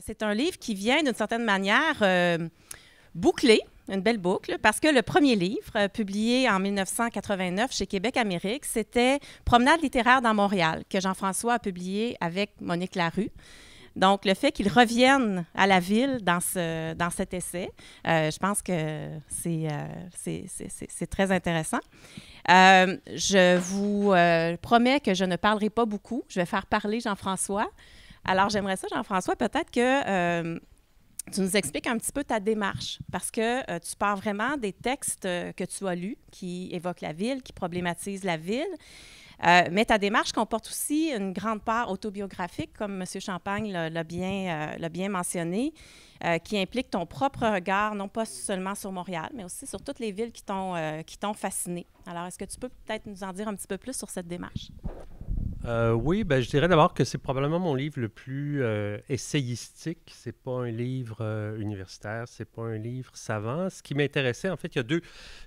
C'est un livre qui vient d'une certaine manière boucler, une belle boucle, parce que le premier livre, publié en 1989 chez Québec Amérique, c'était Promenade littéraire dans Montréal, que Jean-François a publié avec Monique Larue. Donc, le fait qu'il revienne à la ville dans cet essai, je pense que c'est très intéressant. Je vous promets que je ne parlerai pas beaucoup. Je vais faire parler Jean-François. Alors, j'aimerais ça, Jean-François, peut-être que tu nous expliques un petit peu ta démarche, parce que tu pars vraiment des textes que tu as lus, qui évoquent la ville, qui problématisent la ville. Mais ta démarche comporte aussi une grande part autobiographique, comme M. Champagne l'a bien mentionné, qui implique ton propre regard, non pas seulement sur Montréal, mais aussi sur toutes les villes qui t'ont fasciné. Alors, est-ce que tu peux peut-être nous en dire un petit peu plus sur cette démarche? Oui, ben, je dirais d'abord que c'est probablement mon livre le plus essayistique. C'est pas un livre universitaire, c'est pas un livre savant. Ce qui m'intéressait, en fait, je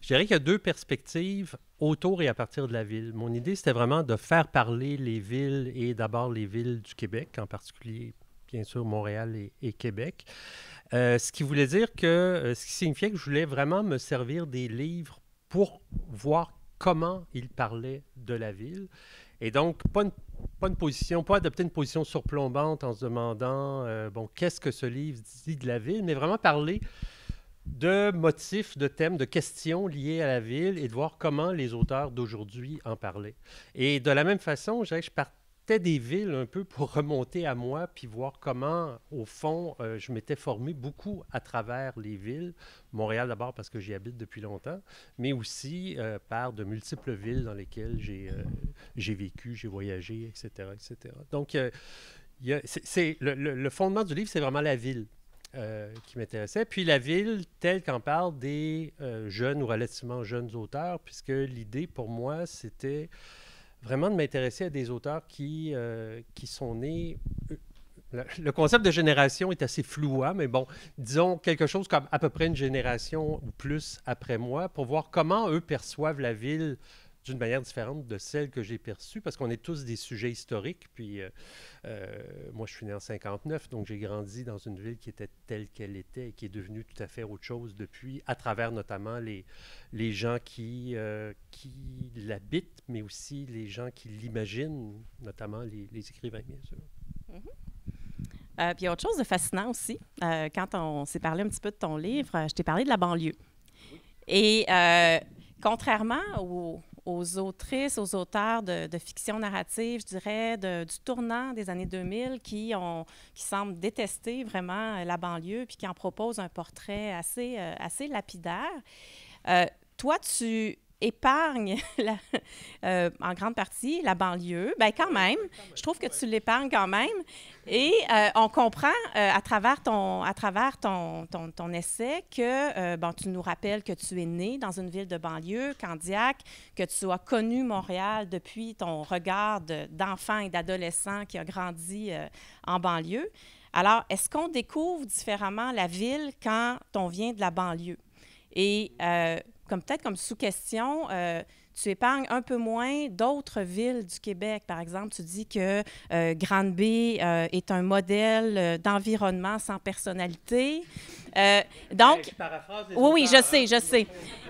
dirais qu'il y a deux perspectives autour et à partir de la ville. Mon idée, c'était vraiment de faire parler les villes et d'abord les villes du Québec, en particulier, bien sûr, Montréal et Québec. Ce qui voulait dire ce qui signifiait que je voulais vraiment me servir des livres pour voir comment ils parlaient de la ville. Et donc, pas adopter une position surplombante en se demandant, qu'est-ce que ce livre dit de la ville, mais vraiment parler de motifs, de thèmes, de questions liées à la ville et de voir comment les auteurs d'aujourd'hui en parlaient. Et de la même façon, je dirais que je partais des villes un peu pour remonter à moi puis voir comment, au fond, je m'étais formé beaucoup à travers les villes. Montréal d'abord parce que j'y habite depuis longtemps, mais aussi par de multiples villes dans lesquelles j'ai vécu, j'ai voyagé, etc., etc. Donc, le fondement du livre, c'est vraiment la ville. Qui m'intéressait. Puis la ville telle qu'en parlent des jeunes ou relativement jeunes auteurs, puisque l'idée pour moi, c'était vraiment de m'intéresser à des auteurs qui sont nés. Le concept de génération est assez flouant, mais bon, disons quelque chose comme à peu près une génération ou plus après moi, pour voir comment eux perçoivent la ville d'une manière différente de celle que j'ai perçue, parce qu'on est tous des sujets historiques. Puis moi, je suis né en 59, donc j'ai grandi dans une ville qui était telle qu'elle était et qui est devenue tout à fait autre chose depuis, à travers notamment les gens qui l'habitent, mais aussi les gens qui l'imaginent, notamment les écrivains, bien sûr. Puis il y a autre chose de fascinant aussi. Quand on s'est parlé un petit peu de ton livre, je t'ai parlé de la banlieue. Et contrairement aux autrices, aux auteurs de fiction narrative, je dirais, du tournant des années 2000 qui semblent détester vraiment la banlieue puis qui en proposent un portrait assez lapidaire. Toi, tu épargnes en grande partie la banlieue. Bien, quand même, je trouve que tu l'épargnes quand même. Et on comprend à travers ton essai que tu nous rappelles que tu es né dans une ville de banlieue, Candiac, que tu as connu Montréal depuis ton regard d'enfant et d'adolescent qui a grandi en banlieue. Alors, est-ce qu'on découvre différemment la ville quand on vient de la banlieue? Et peut-être comme sous-question, tu épargnes un peu moins d'autres villes du Québec. Par exemple, tu dis que Grande-Bay est un modèle d'environnement sans personnalité. Donc, je paraphrase les oui, auteurs,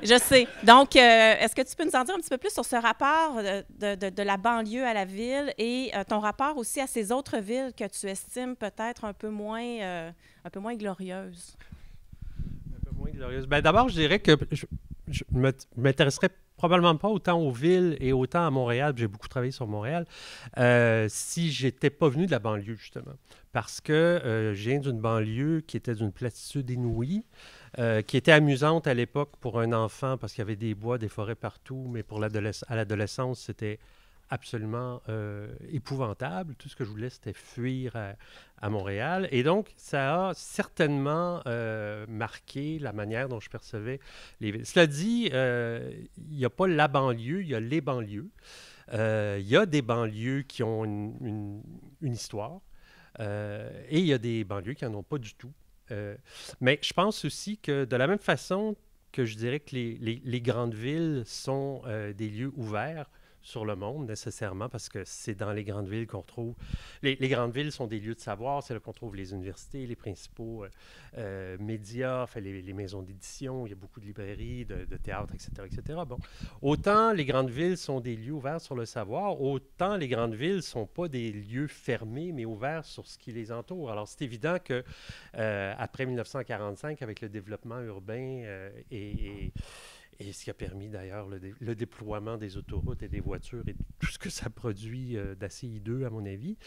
je sais. Donc, est-ce que tu peux nous en dire un petit peu plus sur ce rapport de la banlieue à la ville et ton rapport aussi à ces autres villes que tu estimes peut-être un peu moins glorieuses? Un peu moins glorieuse. Ben, d'abord, je dirais que je m'intéresserais probablement pas autant aux villes et autant à Montréal. J'ai beaucoup travaillé sur Montréal. Si j'étais pas venu de la banlieue, justement. Parce que je viens d'une banlieue qui était d'une platitude inouïe, qui était amusante à l'époque pour un enfant parce qu'il y avait des bois, des forêts partout, mais à l'adolescence, c'était absolument épouvantable. Tout ce que je voulais, c'était fuir à Montréal. Et donc, ça a certainement marqué la manière dont je percevais les villes. Cela dit, il n'y a pas la banlieue, il y a les banlieues. Il y a des banlieues qui ont une histoire et il y a des banlieues qui n'en ont pas du tout. Mais je pense aussi que de la même façon que je dirais que les grandes villes sont des lieux ouverts, sur le monde nécessairement, parce que c'est dans les grandes villes qu'on retrouve... Les grandes villes sont des lieux de savoir, c'est là qu'on trouve les universités, les principaux médias, enfin, les maisons d'édition, il y a beaucoup de librairies, de théâtres, etc., etc. Bon, autant les grandes villes sont des lieux ouverts sur le savoir, autant les grandes villes ne sont pas des lieux fermés, mais ouverts sur ce qui les entoure. Alors, c'est évident que après 1945, avec le développement urbain et ce qui a permis d'ailleurs le déploiement des autoroutes et des voitures et tout ce que ça produit d'assez hideux, à mon avis,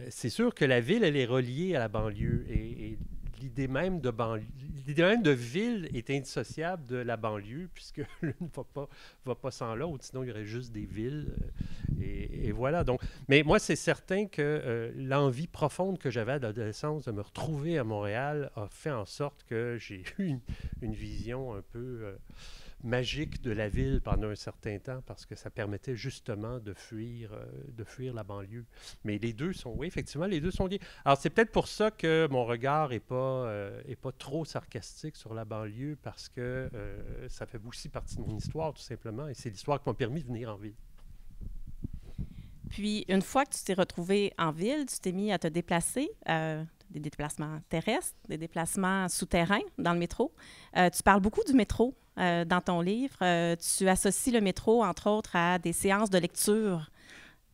c'est sûr que la ville, elle est reliée à la banlieue. Et l'idée même de ville est indissociable de la banlieue, puisque l'une ne va pas sans l'autre, sinon il y aurait juste des villes. Et voilà. Donc, mais moi, c'est certain que l'envie profonde que j'avais à l'adolescence de me retrouver à Montréal a fait en sorte que j'ai eu une vision un peu magique de la ville pendant un certain temps, parce que ça permettait justement de fuir la banlieue. Mais les deux sont, oui, effectivement, les deux sont liés. Alors, c'est peut-être pour ça que mon regard n'est pas trop sarcastique sur la banlieue, parce que ça fait aussi partie de mon histoire, tout simplement, et c'est l'histoire qui m'a permis de venir en ville. Puis, une fois que tu t'es retrouvé en ville, tu t'es mis à te déplacer, des déplacements terrestres, des déplacements souterrains dans le métro. Tu parles beaucoup du métro dans ton livre. Tu associes le métro, entre autres, à des séances de lecture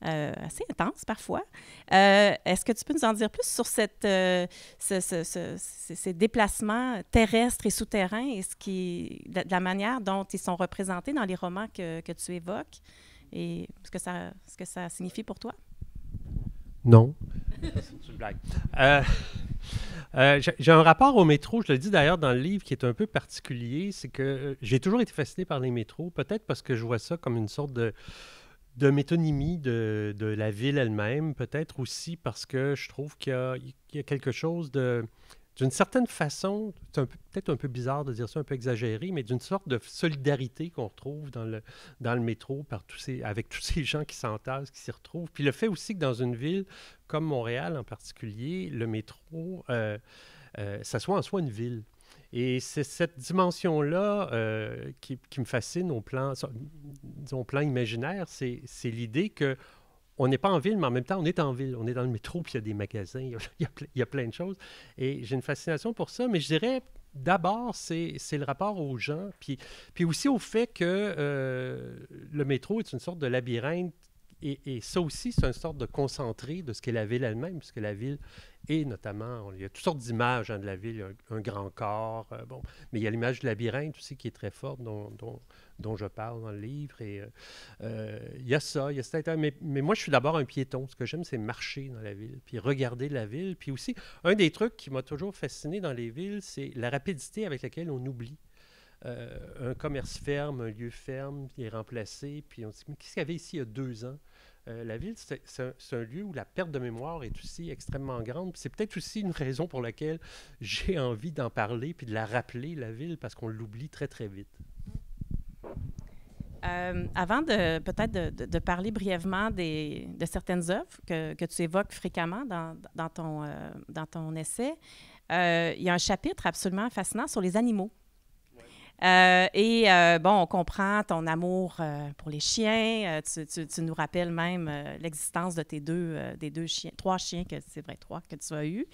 assez intenses parfois. Est-ce que tu peux nous en dire plus sur ces déplacements terrestres et souterrains et de la manière dont ils sont représentés dans les romans que tu évoques et ce que ça signifie pour toi? Non. C'est une blague. J'ai un rapport au métro, je le dis d'ailleurs dans le livre, qui est un peu particulier. C'est que j'ai toujours été fasciné par les métros, peut-être parce que je vois ça comme une sorte de métonymie de la ville elle-même, peut-être aussi parce que je trouve qu'il y a quelque chose d'une certaine façon, c'est peut-être un peu bizarre de dire ça, un peu exagéré, mais d'une sorte de solidarité qu'on retrouve dans le métro avec tous ces gens qui s'entassent, qui s'y retrouvent. Puis le fait aussi que dans une ville comme Montréal en particulier, le métro, ça soit en soi une ville. Et c'est cette dimension-là qui me fascine au plan imaginaire, c'est l'idée que on n'est pas en ville, mais en même temps, on est en ville. On est dans le métro, puis il y a des magasins, il y a plein de choses. Et j'ai une fascination pour ça, mais je dirais, d'abord, c'est le rapport aux gens, puis aussi au fait que le métro est une sorte de labyrinthe, et ça aussi, c'est une sorte de concentré de ce qu'est la ville elle-même, puisque la ville est notamment, il y a toutes sortes d'images de la ville, un grand corps, bon, mais il y a l'image du labyrinthe aussi qui est très forte, dont je parle dans le livre, et il y a ça, mais moi je suis d'abord un piéton. Ce que j'aime, c'est marcher dans la ville, puis regarder la ville, puis aussi, un des trucs qui m'a toujours fasciné dans les villes, c'est la rapidité avec laquelle on oublie. Un commerce ferme, un lieu ferme, qui est remplacé, puis on se dit, mais qu'est-ce qu'il y avait ici il y a 2 ans? La ville, c'est un lieu où la perte de mémoire est aussi extrêmement grande. Puis c'est peut-être aussi une raison pour laquelle j'ai envie d'en parler puis de la rappeler, la ville, parce qu'on l'oublie très, très vite. Avant peut-être de parler brièvement de certaines œuvres que tu évoques fréquemment dans ton essai, il y a un chapitre absolument fascinant sur les animaux. Bon, on comprend ton amour pour les chiens. Tu nous rappelles même l'existence de des 3 chiens, c'est vrai, 3 que tu as eus.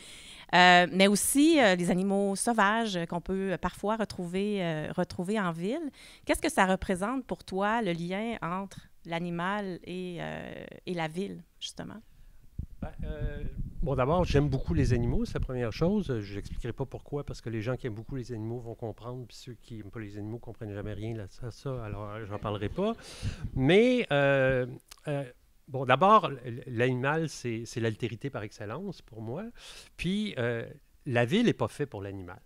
Mais aussi les animaux sauvages qu'on peut parfois retrouver en ville. Qu'est-ce que ça représente pour toi, le lien entre l'animal et la ville, justement? Bon, d'abord, j'aime beaucoup les animaux, c'est la première chose. Je n'expliquerai pas pourquoi, parce que les gens qui aiment beaucoup les animaux vont comprendre, puis ceux qui n'aiment pas les animaux ne comprennent jamais rien là, ça, alors j'en parlerai pas. Mais, bon, d'abord, l'animal, c'est l'altérité par excellence pour moi. Puis, la ville n'est pas faite pour l'animal.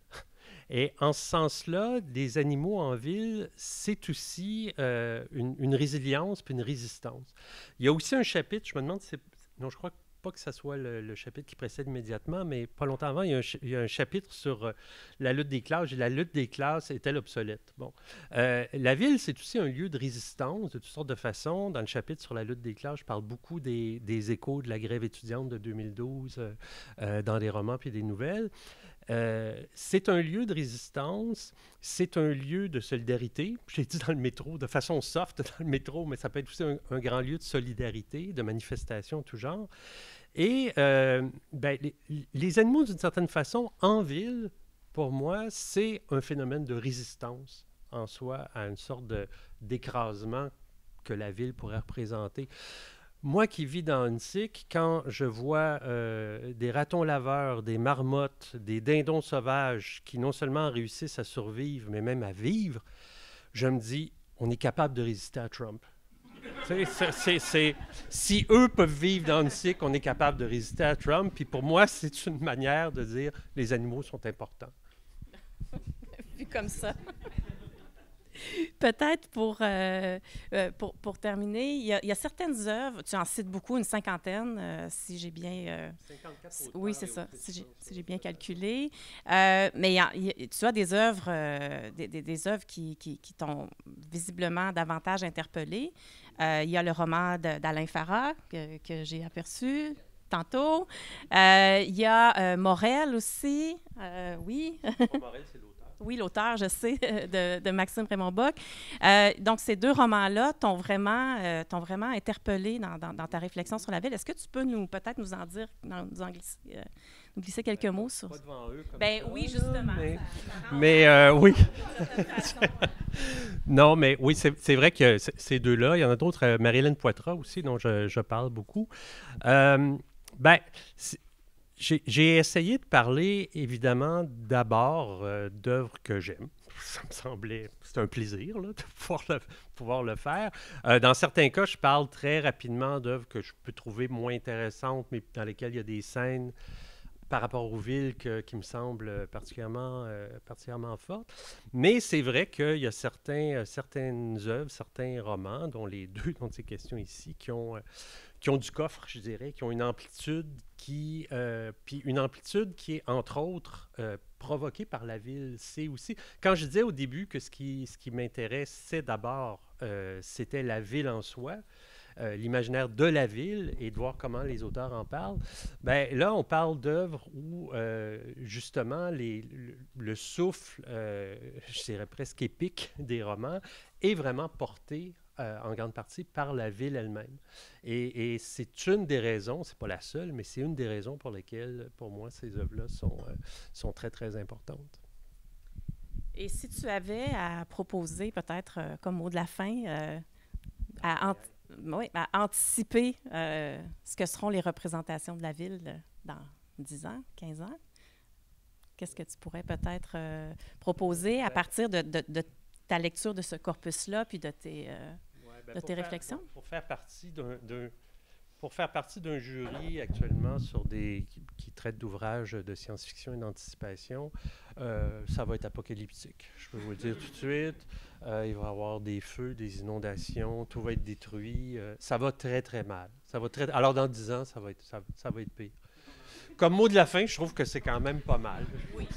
Et en ce sens-là, les animaux en ville, c'est aussi une résilience puis une résistance. Il y a aussi un chapitre, je me demande si non, je crois pas que ce soit le chapitre qui précède immédiatement, mais pas longtemps avant, il y a un chapitre sur la lutte des classes, et la lutte des classes est-elle obsolète? Bon. La ville, c'est aussi un lieu de résistance de toutes sortes de façons. Dans le chapitre sur la lutte des classes, je parle beaucoup des échos de la grève étudiante de 2012 dans des romans puis des nouvelles. C'est un lieu de résistance, c'est un lieu de solidarité. J'ai dit dans le métro, de façon soft dans le métro, mais ça peut être aussi un grand lieu de solidarité, de manifestation, tout genre. Et ben, les animaux, d'une certaine façon, en ville, pour moi, c'est un phénomène de résistance en soi à une sorte d'écrasement que la ville pourrait représenter. Moi qui vis dans Huntsic, quand je vois des ratons laveurs, des marmottes, des dindons sauvages qui non seulement réussissent à survivre, mais même à vivre, je me dis, on est capable de résister à Trump. Si eux peuvent vivre dans Huntsic, on est capable de résister à Trump. Puis pour moi, c'est une manière de dire les animaux sont importants. Vu comme ça. Peut-être pour terminer, il y a certaines œuvres, tu en cites beaucoup, une cinquantaine, si j'ai bien... 54 auteurs, oui, c'est ça, si j'ai bien calculé. Mais tu as des œuvres, des œuvres qui t'ont visiblement davantage interpellé. Il y a le roman d'Alain Farah que j'ai aperçu tantôt. Il y a Morel aussi, oui. Morel, c'est l'auteur. Oui, l'auteur, je sais, de Maxime Raymond-Bock. Donc, ces deux romans-là t'ont vraiment interpellé dans ta réflexion sur la ville. Est-ce que tu peux peut-être nous en dire, nous glisser quelques mots sur ça? Pas devant eux comme ben ça, oui, justement. Mais oui. Non, mais oui, c'est vrai que ces deux-là, il y en a d'autres, Marie-Hélène Poitras aussi, dont je parle beaucoup. Ben, j'ai essayé de parler, évidemment, d'abord d'œuvres que j'aime. Ça me semblait... C'est un plaisir là, de pouvoir le faire. Dans certains cas, je parle très rapidement d'œuvres que je peux trouver moins intéressantes, mais dans lesquelles il y a des scènes par rapport aux villes qui me semblent particulièrement fortes. Mais c'est vrai qu'il y a certaines œuvres, certains romans, dont les deux dont il est question ici, qui ont du coffre, je dirais, qui ont une amplitude puis une amplitude qui est, entre autres, provoquée par la ville. C'est aussi... Quand je disais au début que ce qui m'intéressait d'abord, c'était la ville en soi, l'imaginaire de la ville et de voir comment les auteurs en parlent, ben là, on parle d'œuvres où, justement, le souffle, je dirais presque épique des romans, est vraiment porté en grande partie par la ville elle-même. Et c'est une des raisons, c'est pas la seule, mais c'est une des raisons pour lesquelles, pour moi, ces œuvres-là sont très, très importantes. Et si tu avais à proposer, peut-être comme mot de la fin, à anticiper ce que seront les représentations de la ville dans 10 ans, 15 ans, qu'est-ce que tu pourrais peut-être proposer à partir de ta lecture de ce corpus-là, puis de tes réflexions? Pour faire partie d'un jury actuellement qui traite d'ouvrages de science-fiction et d'anticipation, ça va être apocalyptique. Je peux vous le dire tout de suite. Il va y avoir des feux, des inondations, tout va être détruit. Ça va très, très mal. Alors, dans 10 ans, ça va être pire. Comme mot de la fin, je trouve que c'est quand même pas mal. Oui.